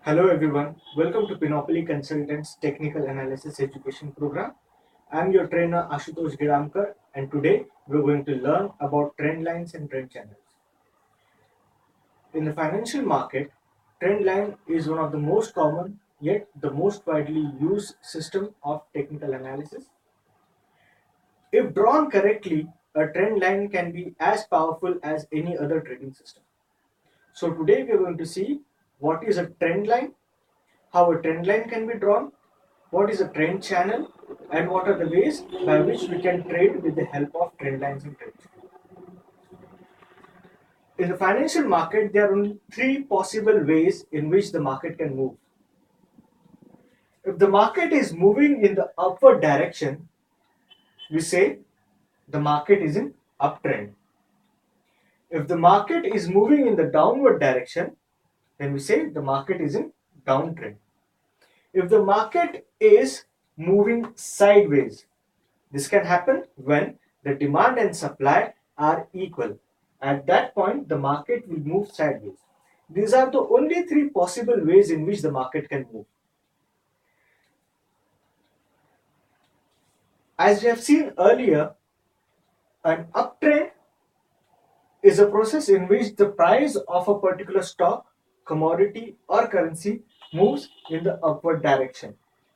Hello everyone, welcome to Pinopoly Consultants Technical Analysis Education Program. I am your trainer Ashutosh Giramkar, and today we're going to learn about trend lines and trend channels. In the financial market, trend line is one of the most common yet the most widely used system of technical analysis. If drawn correctly, a trend line can be as powerful as any other trading system. So today we are going to see what is a trend line, how a trend line can be drawn, what is a trend channel, and what are the ways by which we can trade with the help of trend lines and trend channels. In the financial market, there are only three possible ways in which the market can move. If the market is moving in the upward direction, we say the market is in uptrend. If the market is moving in the downward direction, then we say the market is in downtrend. If the market is moving sideways, this can happen when the demand and supply are equal. At that point, the market will move sideways. These are the only three possible ways in which the market can move. As we have seen earlier, an uptrend is a process in which the price of a particular stock, commodity, or currency moves in the upward direction.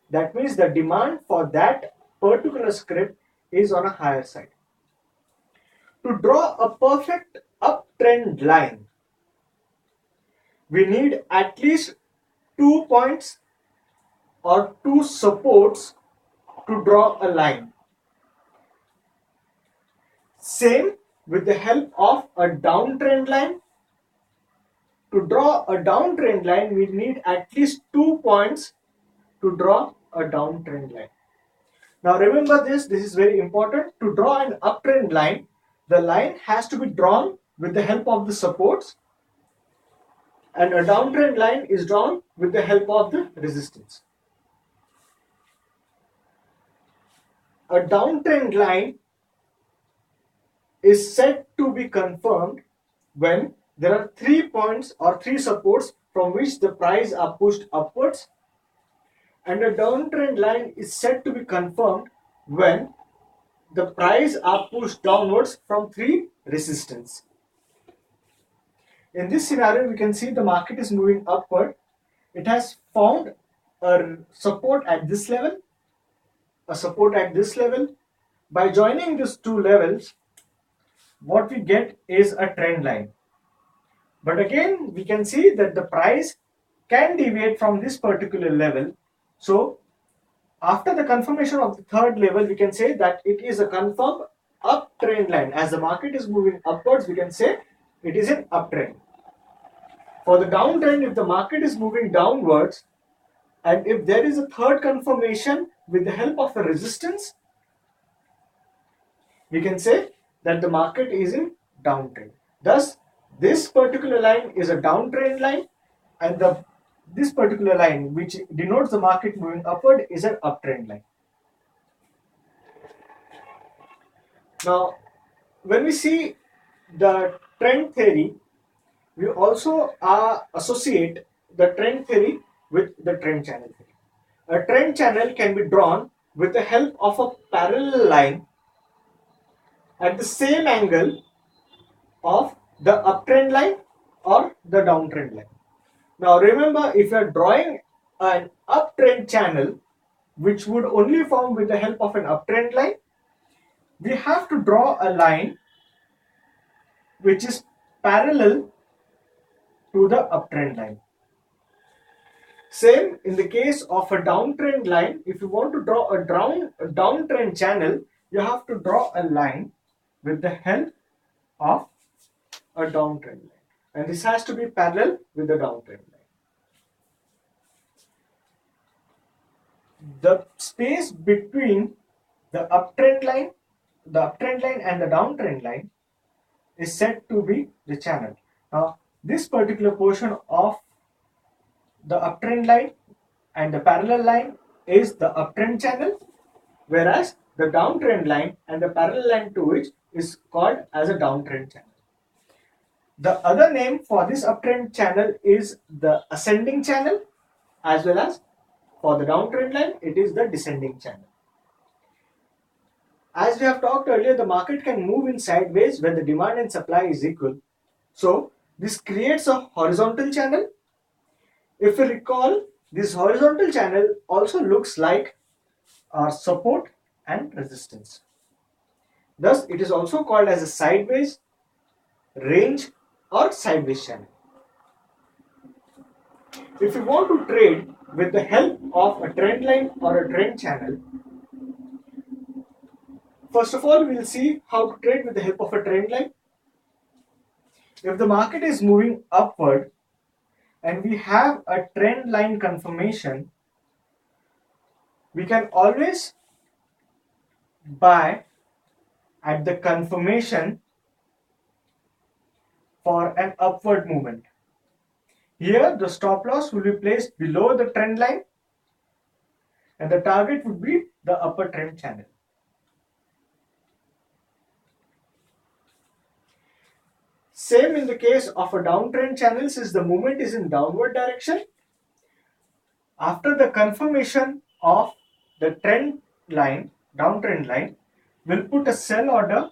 That means the demand for that particular script is on a higher side. To draw a perfect uptrend line, we need at least 2 points or two supports to draw a line. Same with the help of a downtrend line. To draw a downtrend line, we need at least 2 points to draw a downtrend line. Now remember this is very important. To draw an uptrend line, the line has to be drawn with the help of the supports, and a downtrend line is drawn with the help of the resistance. A downtrend line is said to be confirmed when there are 3 points or three supports from which the price are pushed upwards, and a downtrend line is said to be confirmed when the price are pushed downwards from three resistance. In this scenario, we can see the market is moving upward. It has found a support at this level, a support at this level. By joining these two levels, what we get is a trend line. But again, we can see that the price can deviate from this particular level. So after the confirmation of the third level, we can say that it is a confirmed uptrend line. As the market is moving upwards, we can say it is an uptrend. For the downtrend, if the market is moving downwards, and if there is a third confirmation with the help of a resistance, we can say that the market is in downtrend. Thus, this particular line is a downtrend line, and this particular line, which denotes the market moving upward, is an uptrend line. Now, when we see the trend theory, we also associate the trend theory with the trend channel theory. A trend channel can be drawn with the help of a parallel line at the same angle of the uptrend line or the downtrend line. Now remember, if you are drawing an uptrend channel which would only form with the help of an uptrend line, we have to draw a line which is parallel to the uptrend line. Same in the case of a downtrend line. If you want to draw a downtrend channel, you have to draw a line with the help of a downtrend line, and this has to be parallel with the downtrend line. The space between the uptrend line and the downtrend line is said to be the channel. Now, this particular portion of the uptrend line and the parallel line is the uptrend channel, whereas the downtrend line and the parallel line to which is called as a downtrend channel. The other name for this uptrend channel is the ascending channel, as well as for the downtrend line, it is the descending channel. As we have talked earlier, the market can move in sideways when the demand and supply is equal. So this creates a horizontal channel. If you recall, this horizontal channel also looks like our support and resistance. Thus, it is also called as a sideways, range or sideways channel. If you want to trade with the help of a trend line or a trend channel, first of all, we will see how to trade with the help of a trend line. If the market is moving upward and we have a trend line confirmation, we can always buy at the confirmation for an upward movement. Here the stop loss will be placed below the trend line and the target would be the upper trend channel. Same in the case of a downtrend channel, since the movement is in downward direction. After the confirmation of the trend line, downtrend line, we'll put a sell order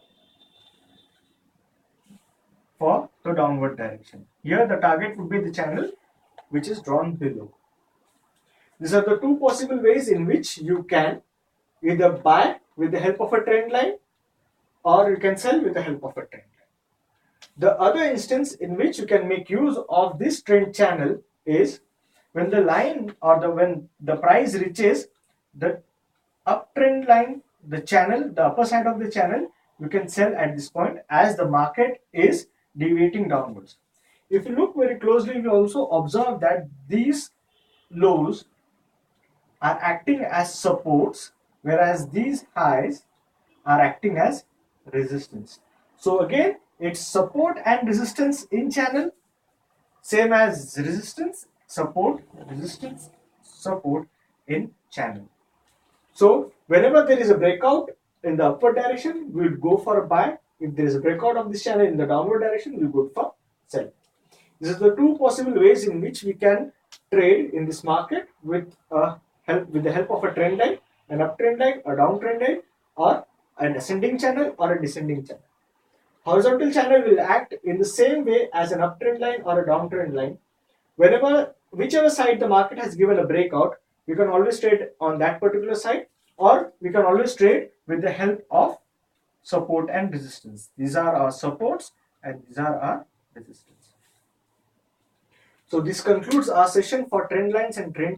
for the downward direction. Here the target would be the channel which is drawn below. These are the two possible ways in which you can either buy with the help of a trend line or you can sell with the help of a trend line. The other instance in which you can make use of this trend channel is when the line or when the price reaches the uptrend line, the channel, the upper side of the channel, you can sell at this point as the market is deviating downwards. If you look very closely, we also observe that these lows are acting as supports, whereas these highs are acting as resistance. So again, it's support and resistance in channel, same as resistance, support in channel. So whenever there is a breakout in the upward direction, we will go for a buy. If there is a breakout of this channel in the downward direction, we will go for sell. These are the two possible ways in which we can trade in this market with the help of a trend line, an uptrend line, a downtrend line, or an ascending channel or a descending channel. Horizontal channel will act in the same way as an uptrend line or a downtrend line. Whichever side the market has given a breakout, we can always trade on that particular side, or we can always trade with the help of support and resistance. These are our supports and these are our resistance. So this concludes our session for trend lines and trend